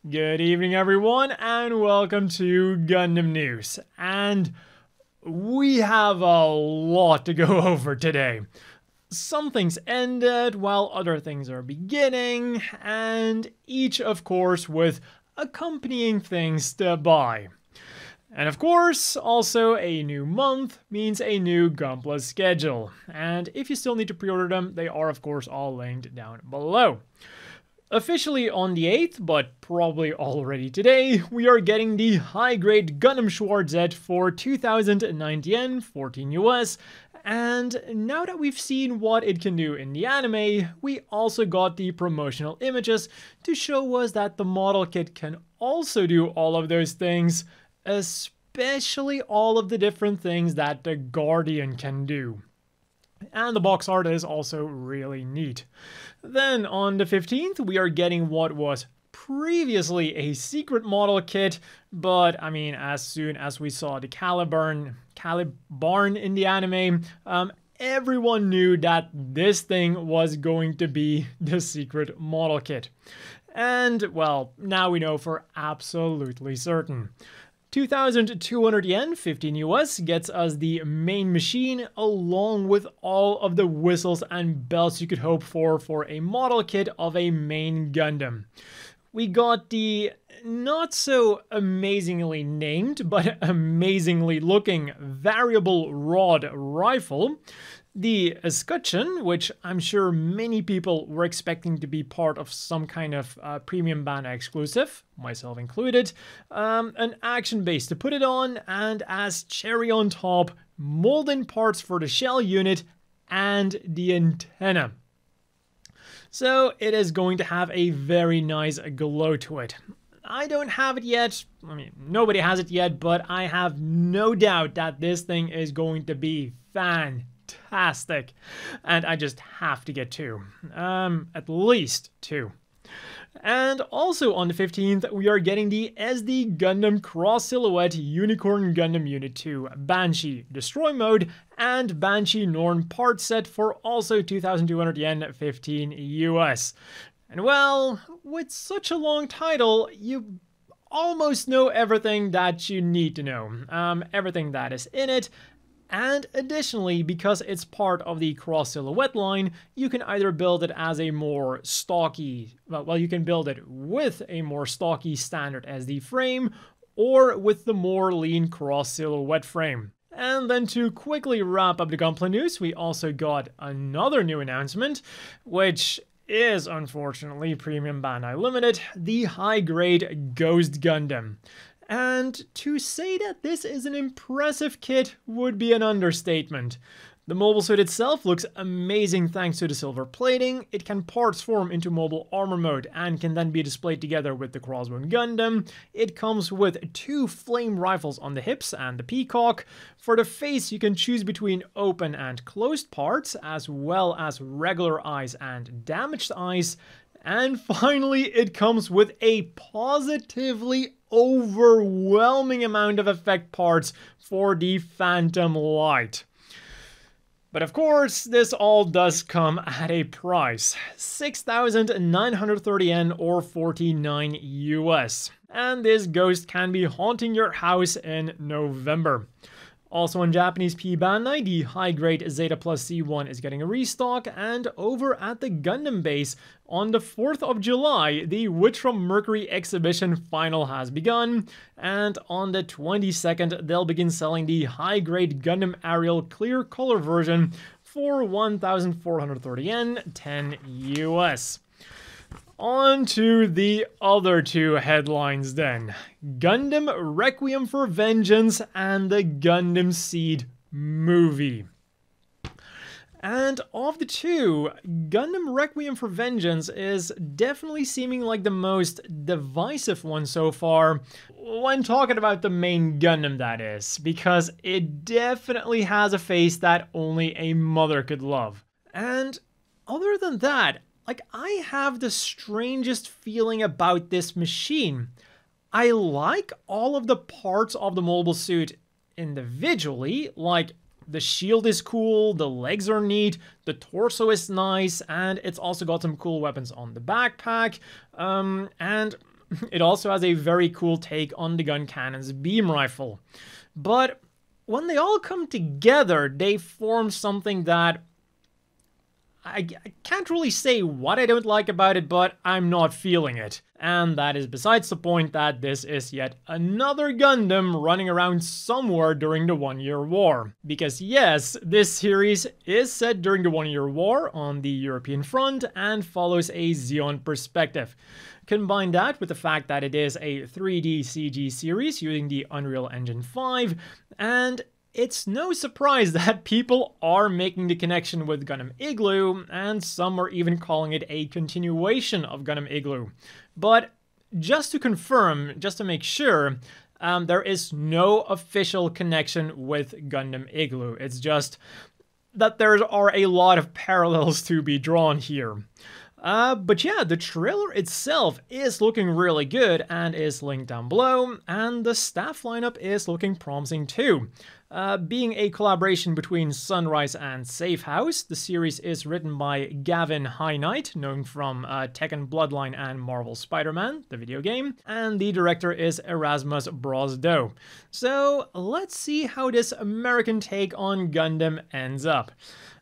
Good evening, everyone, and welcome to Gundam News. And we have a lot to go over today. Some things ended while other things are beginning, and each, of course, with accompanying things to buy. And of course, also a new month means a new Gunpla schedule. And if you still need to pre-order them, they are, of course, all linked down below. Officially on the 8th, but probably already today, we are getting the high-grade Gundam Schwarz Z for 2,090 yen, 14 US, and now that we've seen what it can do in the anime, we also got the promotional images to show us that the model kit can also do all of those things, especially all of the different things that the Guardian can do. And the box art is also really neat. Then on the 15th, we are getting what was previously a secret model kit, but I mean, as soon as we saw the Calibarn in the anime, everyone knew that this thing was going to be the secret model kit. And, well, now we know for absolutely certain. 2,200 yen, 15 US, gets us the main machine along with all of the whistles and bells you could hope for a model kit of a main Gundam. We got the not so amazingly named but amazingly looking variable rod rifle, the escutcheon, which I'm sure many people were expecting to be part of some kind of premium Bandai exclusive, myself included, an action base to put it on, and as cherry on top, mold-in parts for the shell unit and the antenna. So it is going to have a very nice glow to it. I don't have it yet, I mean, nobody has it yet, but I have no doubt that this thing is going to be fantastic, and I just have to get two, at least two. And also on the 15th, we are getting the SD Gundam Cross Silhouette Unicorn Gundam Unit 2 Banshee Destroy Mode and Banshee Norn part set for also 2,200 yen, 15 US. And well, with such a long title, you almost know everything that you need to know, everything that is in it. And additionally, because it's part of the Cross Silhouette line, you can either build it as a more stocky, well, you can build it with a more stocky standard SD frame, or with the more lean Cross Silhouette frame. And then to quickly wrap up the Gunpla news, we also got another new announcement, which is unfortunately Premium Bandai Limited, the high-grade Ghost Gundam. And to say that this is an impressive kit would be an understatement. The mobile suit itself looks amazing thanks to the silver plating. It can parts form into mobile armor mode and can then be displayed together with the Crossbone Gundam. It comes with two flame rifles on the hips and the peacock. For the face, you can choose between open and closed parts, as well as regular eyes and damaged eyes. And finally, it comes with a positively overwhelming amount of effect parts for the Phantom Light. But of course, this all does come at a price, 6,930 yen or 49 US. And this ghost can be haunting your house in November. Also on Japanese P Bandai, the high-grade Zeta Plus C1 is getting a restock, and over at the Gundam base, on the 4th of July, the Witch from Mercury exhibition final has begun, and on the 22nd, they'll begin selling the high-grade Gundam Ariel clear color version for 1,430 yen, 10 US. On to the other two headlines then. Gundam Requiem for Vengeance and the Gundam Seed movie. And of the two, Gundam Requiem for Vengeance is definitely seeming like the most divisive one so far, when talking about the main Gundam that is, because it definitely has a face that only a mother could love. And other than that, like, I have the strangest feeling about this machine. I like all of the parts of the mobile suit individually, like the shield is cool, the legs are neat, the torso is nice, and it's also got some cool weapons on the backpack. And It also has a very cool take on the gun cannon's beam rifle. But when they all come together, they form something that I can't really say what I don't like about it, but I'm not feeling it. And that is besides the point that this is yet another Gundam running around somewhere during the One-Year War. Because yes, this series is set during the One-Year War on the European front and follows a Zeon perspective. Combine that with the fact that it is a 3D CG series using the Unreal Engine 5, and it's no surprise that people are making the connection with Gundam Igloo, and some are even calling it a continuation of Gundam Igloo. But just to confirm, just to make sure, there is no official connection with Gundam Igloo. It's just that there are a lot of parallels to be drawn here. But yeah, the trailer itself is looking really good and is linked down below, and the staff lineup is looking promising too. Being a collaboration between Sunrise and Safe House, the series is written by Gavin High-Knight, known from Tekken Bloodline and Marvel Spider-Man, the video game, and the director is Erasmus Brosdo. So let's see how this American take on Gundam ends up.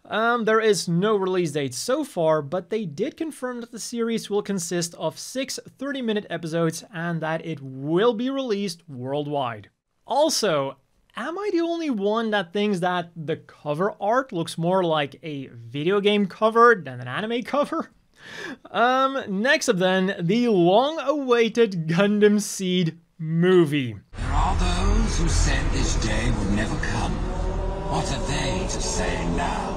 There is no release date so far, but they did confirm that the series will consist of 6 30-minute episodes and that it will be released worldwide. Also, am I the only one that thinks that the cover art looks more like a video game cover than an anime cover? Next up then, the long-awaited Gundam Seed movie. There are those who said this day would never come. What are they to say now?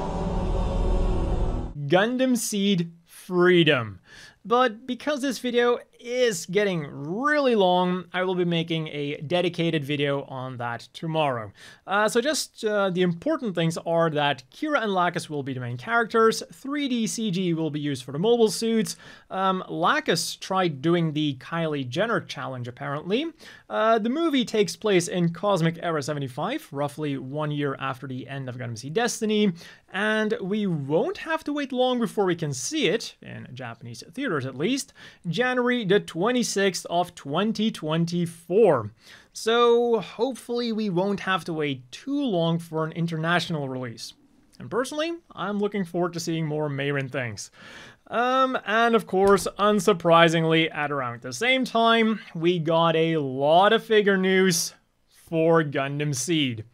Gundam Seed Freedom. But because this video is getting really long, I will be making a dedicated video on that tomorrow. So just the important things are that Kira and Lacus will be the main characters, 3D CG will be used for the mobile suits, Lacus tried doing the Kylie Jenner challenge apparently. The movie takes place in Cosmic Era 75, roughly 1 year after the end of Gundam Seed Destiny, and we won't have to wait long before we can see it, in Japanese theaters at least, January the 26th of 2024. So hopefully we won't have to wait too long for an international release. And personally, I'm looking forward to seeing more Meirin things. And of course, unsurprisingly, at around the same time, we got a lot of figure news for Gundam Seed.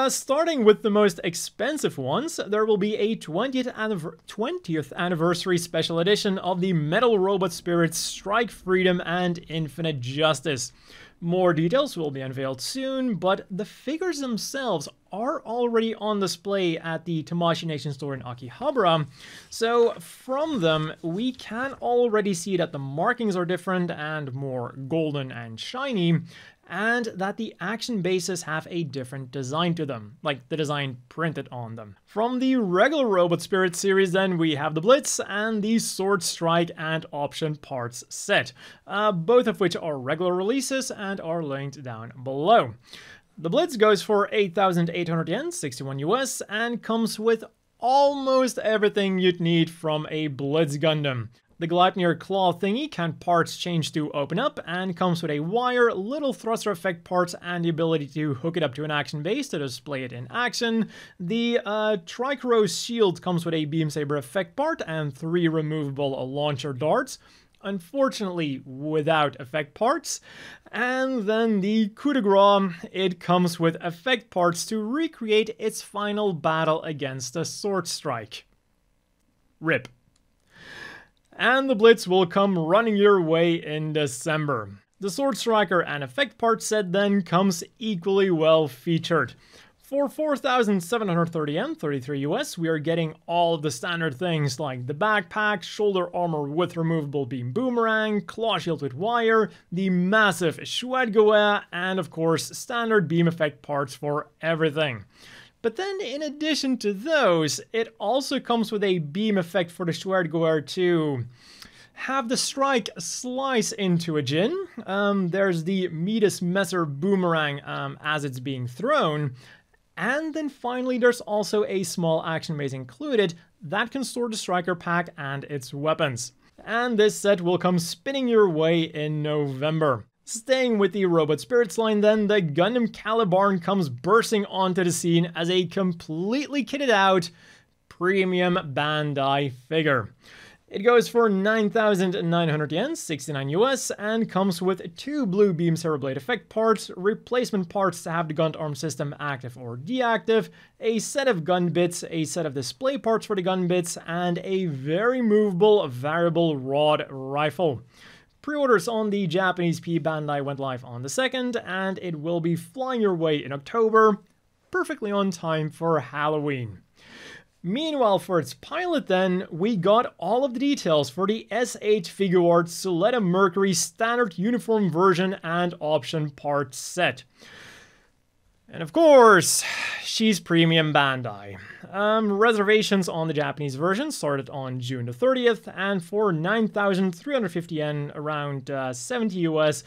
Starting with the most expensive ones, there will be a 20th anniversary special edition of the Metal Robot Spirits Strike Freedom and Infinite Justice. More details will be unveiled soon, but the figures themselves are already on display at the Tamashii Nation store in Akihabara, so from them we can already see that the markings are different and more golden and shiny, and that the action bases have a different design to them, like the design printed on them. From the regular Robot Spirit series then, we have the Blitz and the Sword Strike and Option Parts set, both of which are regular releases and are linked down below. The Blitz goes for 8,800 yen, 61 US, and comes with almost everything you'd need from a Blitz Gundam. The Gleipnir claw thingy can parts change to open up and comes with a wire, little thruster effect parts, and the ability to hook it up to an action base to display it in action. The Tricros shield comes with a beam saber effect part and 3 removable launcher darts, unfortunately without effect parts. And then the coup de grace, it comes with effect parts to recreate its final battle against the Sword Strike. RIP. And the Blitz will come running your way in December. The Sword Striker and effect part set then comes equally well featured. For 4,730 yen, 33 US, we are getting all of the standard things like the backpack, shoulder armor with removable beam boomerang, claw shield with wire, the massive Schwadgoer, and of course standard beam effect parts for everything. But then, in addition to those, it also comes with a beam effect for the Schwertgoer to have the strike slice into a Jin. There's the Midas Messer boomerang as it's being thrown. And then finally, there's also a small action base included that can store the striker pack and its weapons. and this set will come spinning your way in November. Staying with the Robot Spirits line then, the Gundam Calibarn comes bursting onto the scene as a completely kitted out premium Bandai figure. It goes for 9,900 yen, 69 US, and comes with 2 Blue Beam Cereblade effect parts, replacement parts to have the Gun Arm system active or deactive, a set of gun bits, a set of display parts for the gun bits, and a very movable variable rod rifle. Pre-orders on the Japanese P Bandai went live on the 2nd, and it will be flying your way in October, perfectly on time for Halloween. Meanwhile, for its pilot then, we got all of the details for the S8 Figuart Suletta Mercury standard uniform version and option part set. And of course, she's premium Bandai. Reservations on the Japanese version started on June the 30th, and for 9,350 yen, around 70 US,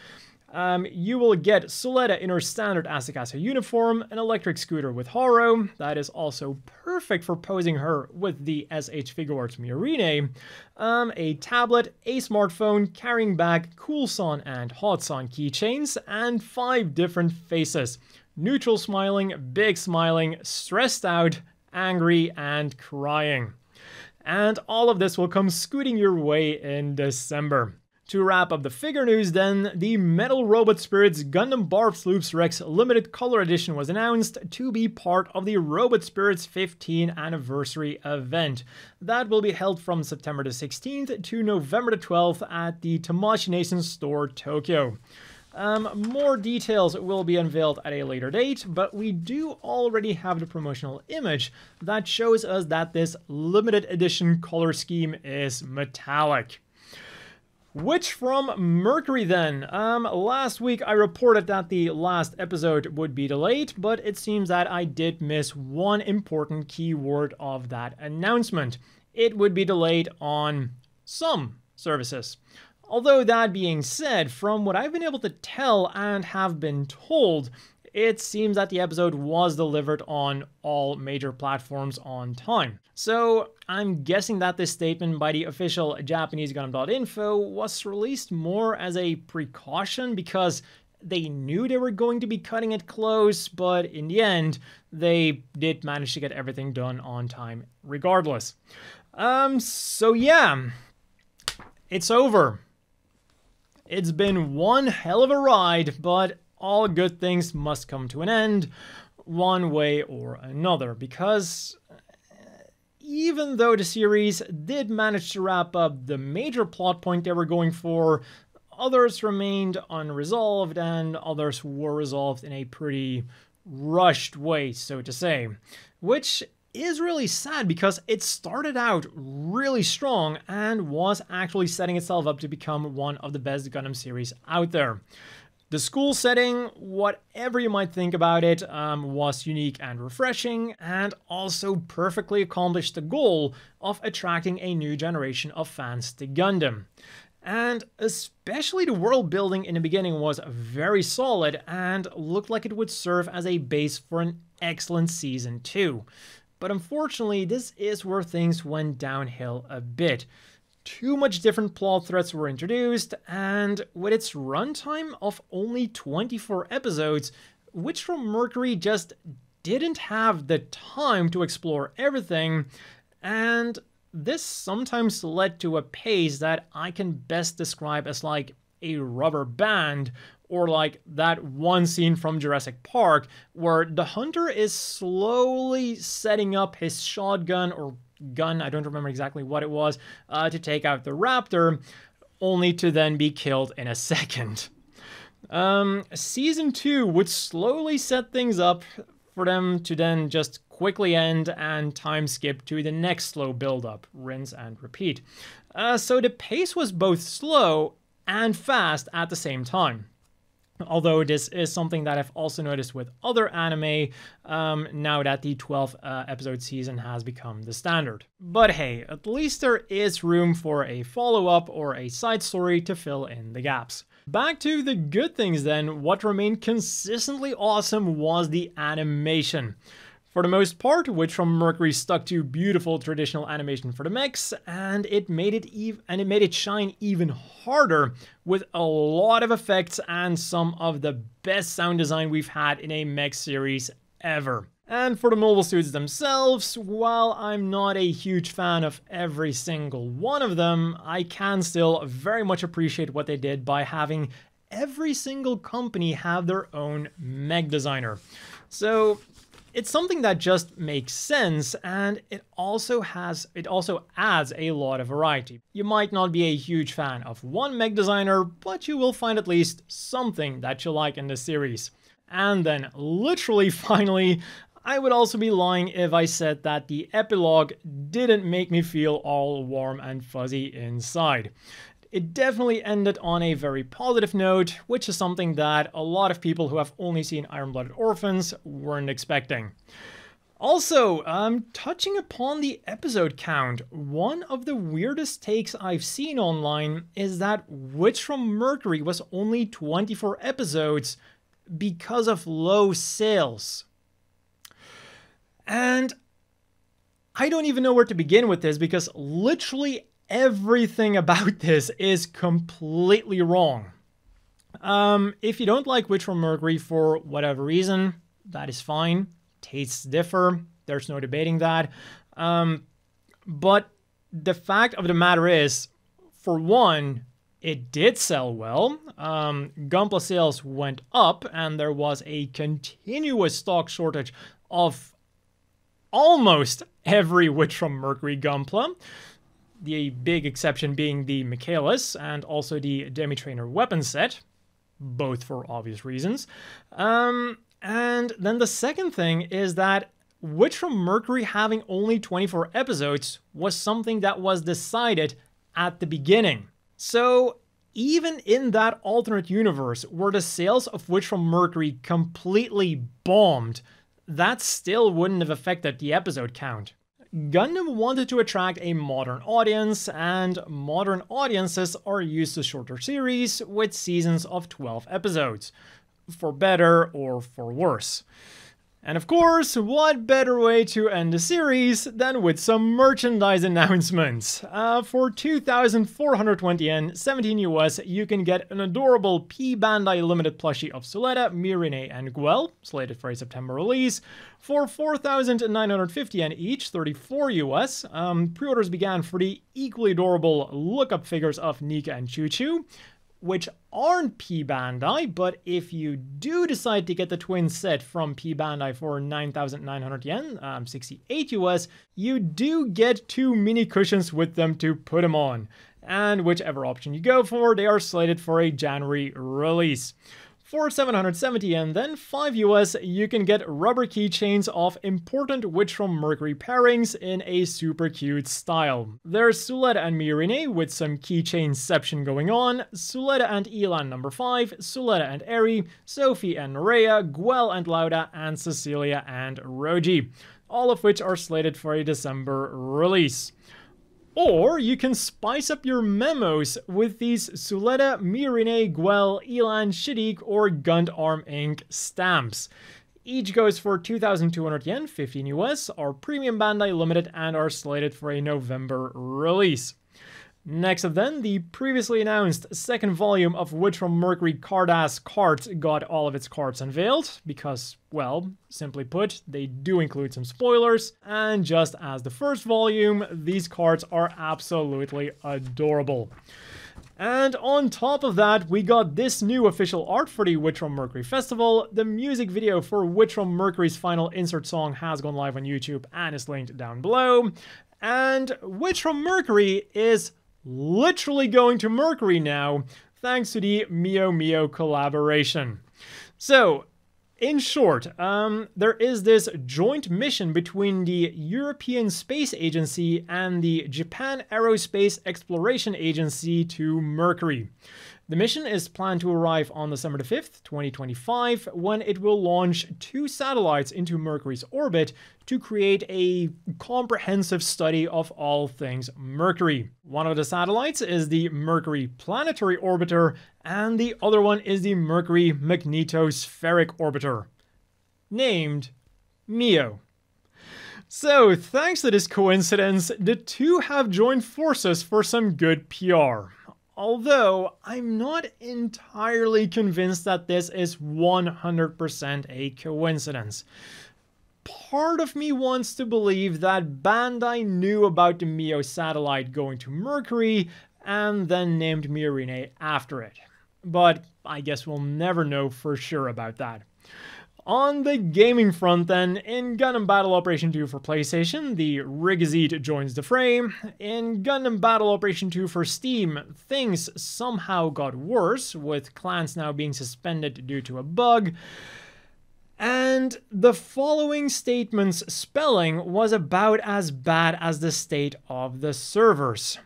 you will get Suletta in her standard Asakasa uniform, an electric scooter with Horo, that is also perfect for posing her with the SH Figuarts Miorine, a tablet, a smartphone, carrying bag, Cool Son and Hot Son keychains, and 5 different faces: neutral smiling, big smiling, stressed out, angry, and crying. And all of this will come scooting your way in December. To wrap up the figure news then, the Metal Robot Spirits Gundam Barbs Loops Rex Limited Color Edition was announced to be part of the Robot Spirits 15th anniversary event. That will be held from September the 16th to November the 12th at the Tamashii Nation Store, Tokyo. More details will be unveiled at a later date, but we do already have the promotional image that shows us that this limited edition color scheme is metallic. Which from Mercury then? Last week I reported that the last episode would be delayed, but it seems that I did miss one important keyword of that announcement. It would be delayed on some services. Although that being said, from what I've been able to tell and have been told, it seems that the episode was delivered on all major platforms on time. So I'm guessing that this statement by the official Japanese Gundam.info was released more as a precaution because they knew they were going to be cutting it close, but in the end, they did manage to get everything done on time regardless. So yeah, it's over. It's been one hell of a ride, but all good things must come to an end, one way or another, because even though the series did manage to wrap up the major plot point they were going for, others remained unresolved, and others were resolved in a pretty rushed way, so to say. Which is really sad because it started out really strong and was actually setting itself up to become one of the best Gundam series out there. The school setting, whatever you might think about it, was unique and refreshing, and also perfectly accomplished the goal of attracting a new generation of fans to Gundam. And especially the world building in the beginning was very solid and looked like it would serve as a base for an excellent season 2. But unfortunately, this is where things went downhill a bit. Too much different plot threads were introduced, and with its runtime of only 24 episodes, which from Mercury just didn't have the time to explore everything, and this sometimes led to a pace that I can best describe as like a rubber band, or like that one scene from Jurassic Park where the hunter is slowly setting up his shotgun or gun, I don't remember exactly what it was, to take out the raptor, only to then be killed in a second. Season 2 would slowly set things up for them to then just quickly end and time skip to the next slow build-up, rinse and repeat. So the pace was both slow and fast at the same time. Although this is something that I've also noticed with other anime, now that the 12 episode season has become the standard. But hey, at least there is room for a follow-up or a side story to fill in the gaps. Back to the good things then, what remained consistently awesome was the animation. For the most part, Witch from Mercury stuck to beautiful traditional animation for the mechs, and it made it shine even harder with a lot of effects and some of the best sound design we've had in a mech series ever. And for the mobile suits themselves, while I'm not a huge fan of every single one of them, I can still very much appreciate what they did by having every single company have their own mech designer. So it's something that just makes sense, and it also adds a lot of variety. You might not be a huge fan of one mech designer, but you will find at least something that you like in the series. And then literally finally, I would also be lying if I said that the epilogue didn't make me feel all warm and fuzzy inside. It definitely ended on a very positive note, which is something that a lot of people who have only seen Iron-Blooded Orphans weren't expecting. Also, touching upon the episode count, one of the weirdest takes I've seen online is that Witch from Mercury was only 24 episodes because of low sales. And I don't even know where to begin with this, because literally everything about this is completely wrong. If you don't like Witch from Mercury for whatever reason, that is fine. Tastes differ. There's no debating that. But the fact of the matter is, for one, it did sell well. Gunpla sales went up, and there was a continuous stock shortage of almost every Witch from Mercury Gunpla. The big exception being the Michaelis and also the Demi-Trainer weapon set, both for obvious reasons. And then the second thing is that Witch from Mercury having only 24 episodes was something that was decided at the beginning. So even in that alternate universe where the sales of Witch from Mercury completely bombed, that still wouldn't have affected the episode count. Gundam wanted to attract a modern audience, and modern audiences are used to shorter series with seasons of 12 episodes, for better or for worse. And of course, what better way to end the series than with some merchandise announcements. For 2,420 yen, 17 US, you can get an adorable P Bandai limited plushie of Suletta, Mirine, and Guel, slated for a September release. For 4,950 yen each, 34 US, pre-orders began for the equally adorable look-up figures of Nika and Choo Choo, which aren't P Bandai, but if you do decide to get the twin set from P Bandai for 9,900 yen, 68 US, you do get 2 mini cushions with them to put them on. And whichever option you go for, they are slated for a January release. For 770 yen, then 5 US, you can get rubber keychains of important Witch from Mercury pairings in a super cute style. There's Suletta and Mirine with some keychainception going on, Suletta and Elan number 5, Suletta and Eri, Sophie and Nerea, Guel and Lauda, and Cecilia and Roji, all of which are slated for a December release. Or you can spice up your memos with these Suletta, Mirine, Guel, Elan, Shiddiq, or Gundam Inc. stamps. Each goes for 2,200 yen, 15 US, are premium Bandai limited, and are slated for a November release. Next up then, the previously announced second volume of Witch from Mercury Card-Ass Cards got all of its cards unveiled, because, well, simply put, they do include some spoilers, and just as the first volume, these cards are absolutely adorable. And on top of that, we got this new official art for the Witch from Mercury Festival. The music video for Witch from Mercury's final insert song has gone live on YouTube and is linked down below. And Witch from Mercury is literally going to Mercury now, thanks to the Mio Mio collaboration. So, in short, there is this joint mission between the European Space Agency and the Japan Aerospace Exploration Agency to Mercury. The mission is planned to arrive on December 5th, 2025, when it will launch 2 satellites into Mercury's orbit to create a comprehensive study of all things Mercury. One of the satellites is the Mercury Planetary Orbiter, and the other one is the Mercury Magnetospheric Orbiter, named Mio. So, thanks to this coincidence, the two have joined forces for some good PR. Although, I'm not entirely convinced that this is 100% a coincidence. Part of me wants to believe that Bandai knew about the Mio satellite going to Mercury and then named Miorine after it. But I guess we'll never know for sure about that. On the gaming front then, in Gundam Battle Operation 2 for PlayStation, the Rigazid joins the fray. In Gundam Battle Operation 2 for Steam, things somehow got worse, with clans now being suspended due to a bug. And the following statement's spelling was about as bad as the state of the servers.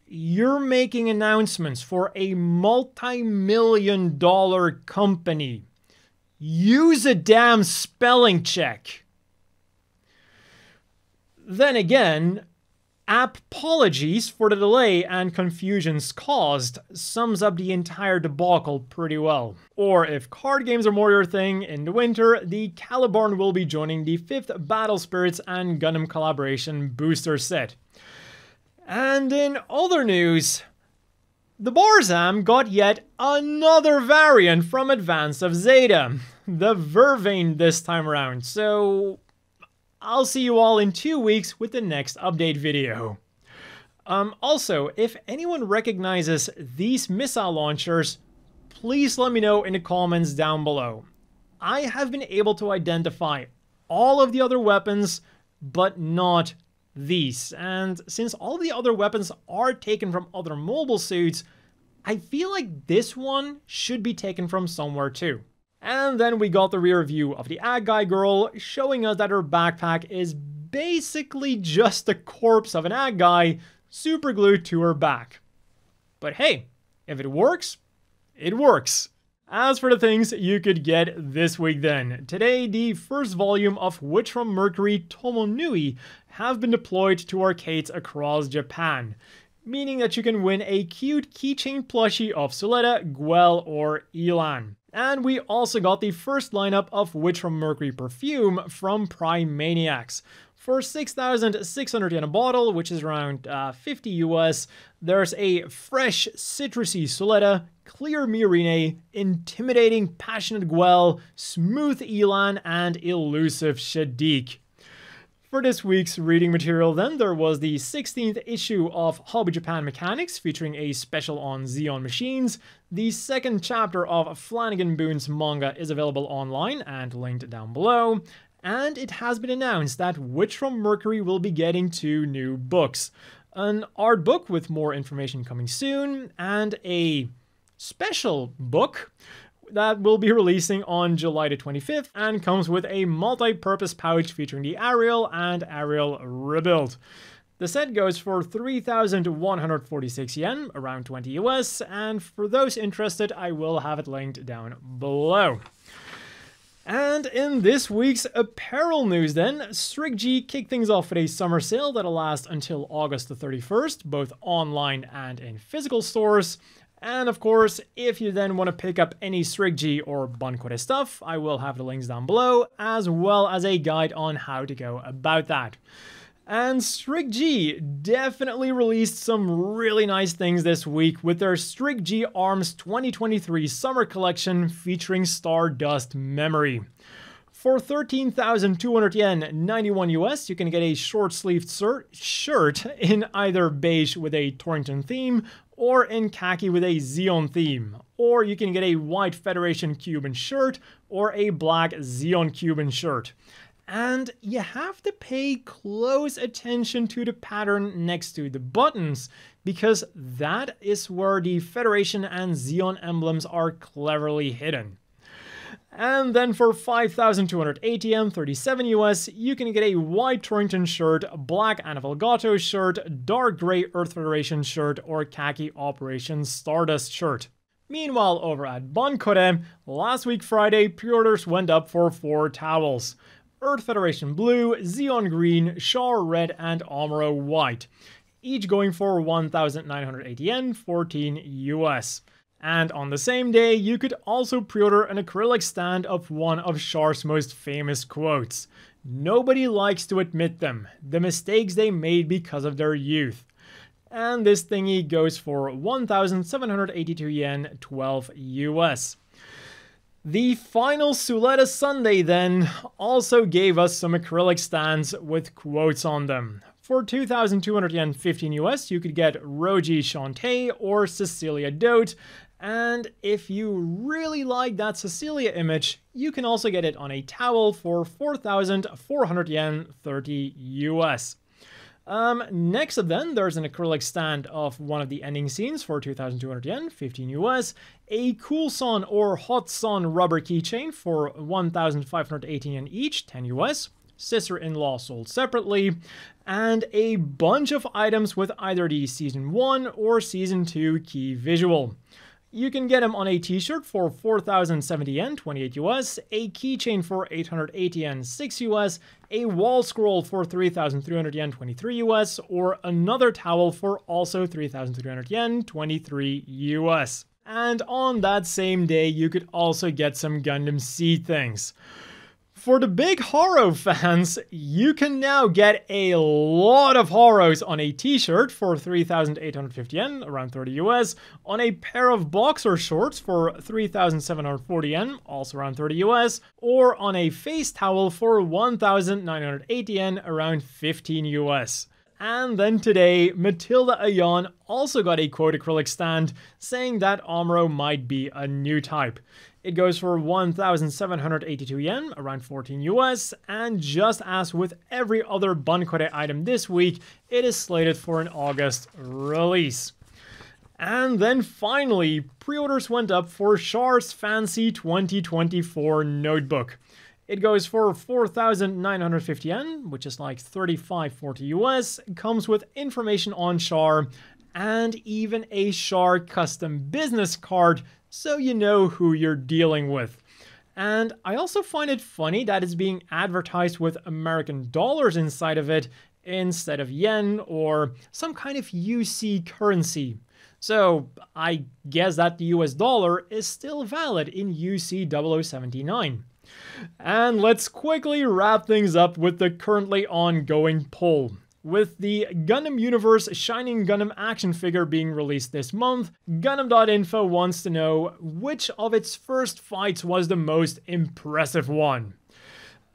You're making announcements for a multi-million-dollar company. Use a damn spelling check. Then again, apologies for the delay and confusions caused sums up the entire debacle pretty well. Or if card games are more your thing, in the winter, the Caliborn will be joining the 5th Battle Spirits and Gundam Collaboration booster set. And in other news, the Barzam got yet another variant from Advance of Zeta, the Vervain this time around, so I'll see you all in 2 weeks with the next update video. Also, if anyone recognizes these missile launchers, please let me know in the comments down below. I have been able to identify all of the other weapons, but not these. And since all the other weapons are taken from other mobile suits, I feel like this one should be taken from somewhere too. And then we got the rear view of the Ag-Guy girl, showing us that her backpack is basically just the corpse of an Ag-Guy superglued to her back. But hey, if it works, it works. As for the things you could get this week then, today the first volume of Witch from Mercury Tomonui have been deployed to arcades across Japan, meaning that you can win a cute keychain plushie of Suletta, Guel, or Elan. And we also got the first lineup of Witch from Mercury perfume from Prime Maniacs. For 6,600 yen a bottle, which is around 50 US, there's a fresh, citrusy Suletta, clear Miorine, intimidating passionate Guel, smooth Elan, and elusive Shaddiq. For this week's reading material then, there was the 16th issue of Hobby Japan Mechanics featuring a special on Xeon machines. The second chapter of Flanagan Boone's manga is available online and linked down below. And it has been announced that Witch from Mercury will be getting 2 new books. An art book with more information coming soon, and a special book that will be releasing on July the 25th and comes with a multi-purpose pouch featuring the Ariel and Ariel Rebuild. The set goes for 3,146 yen, around 20 US, and for those interested, I will have it linked down below. And in this week's apparel news then, StrixG kicked things off with a summer sale that'll last until August the 31st, both online and in physical stores. And of course, if you then want to pick up any StrixG or Bancore stuff, I will have the links down below, as well as a guide on how to go about that. And StrixG definitely released some really nice things this week with their StrixG Arms 2023 Summer Collection featuring Stardust Memory. For 13,200 yen, 91 US, you can get a short-sleeved shirt in either beige with a Torrington theme or in khaki with a Xeon theme. Or you can get a white Federation Cuban shirt or a black Xeon Cuban shirt. And you have to pay close attention to the pattern next to the buttons, because that is where the Federation and Xeon emblems are cleverly hidden. And then for 5,280 yen, 37 US, you can get a white Torrington shirt, black Anna Volgato shirt, dark gray Earth Federation shirt, or khaki Operation Stardust shirt. Meanwhile, over at Bancore, last week Friday, pre-orders went up for 4 towels. Earth Federation Blue, Xeon Green, Char Red, and Amuro White, each going for 1,980 yen, 14 US. And on the same day, you could also pre-order an acrylic stand of one of Char's most famous quotes. nobody likes to admit them, the mistakes they made because of their youth. And this thingy goes for 1,782 yen, 12 US. The final Suletta Sunday then also gave us some acrylic stands with quotes on them. For 2,200 yen, 15 US, you could get Roji Shantae or Cecilia Dote. And if you really like that Cecilia image, you can also get it on a towel for 4,400 yen, 30 US. Next up then, there's an acrylic stand of one of the ending scenes for 2,200 yen, 15 US, a Cool Son or Hot Son rubber keychain for 1,518 yen each, 10 US, Sister-in-Law sold separately, and a bunch of items with either the Season 1 or Season 2 key visual. You can get them on a t-shirt for 4,070 yen, 28 US, a keychain for 880 yen, 6 US, a wall scroll for 3,300 yen, 23 US, or another towel for also 3,300 yen, 23 US. And on that same day, you could also get some Gundam Seed things. For the big Haro fans, you can now get a lot of Haros on a t-shirt for 3,850 yen, around 30 US, on a pair of boxer shorts for 3,740 yen, also around 30 US, or on a face towel for 1,980 yen, around 15 US. And then today, Matilda Ayan also got a quote acrylic stand saying that Amuro might be a new type. It goes for 1,782 yen, around 14 US, and just as with every other Bankore item this week, it is slated for an August release. And then finally, pre-orders went up for Char's Fancy 2024 notebook. It goes for 4,950 yen, which is like 35.40 US, comes with information on Char, and even a Char custom business card, so you know who you're dealing with. And I also find it funny that it's being advertised with American dollars inside of it instead of yen or some kind of UC currency. So I guess that the US dollar is still valid in UC 0079. And let's quickly wrap things up with the currently ongoing poll. With the Gundam Universe Shining Gundam action figure being released this month, Gundam.info wants to know which of its first fights was the most impressive one.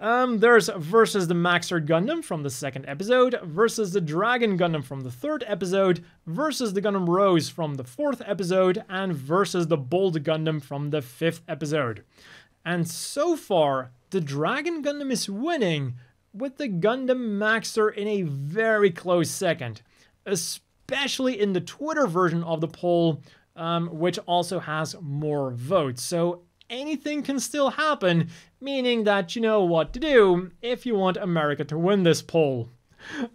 There's versus the Maxer Gundam from the second episode, versus the Dragon Gundam from the third episode, versus the Gundam Rose from the fourth episode, and versus the Bold Gundam from the fifth episode. And so far, the Dragon Gundam is winning, with the Gundam Maxer in a very close second, especially in the Twitter version of the poll, which also has more votes. So anything can still happen, meaning that you know what to do if you want America to win this poll.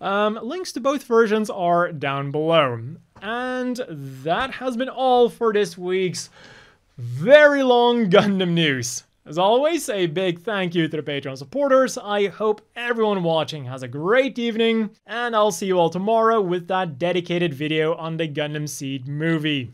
Links to both versions are down below. And that has been all for this week's very long Gundam news. As always, a big thank you to the Patreon supporters. I hope everyone watching has a great evening, and I'll see you all tomorrow with that dedicated video on the Gundam Seed movie.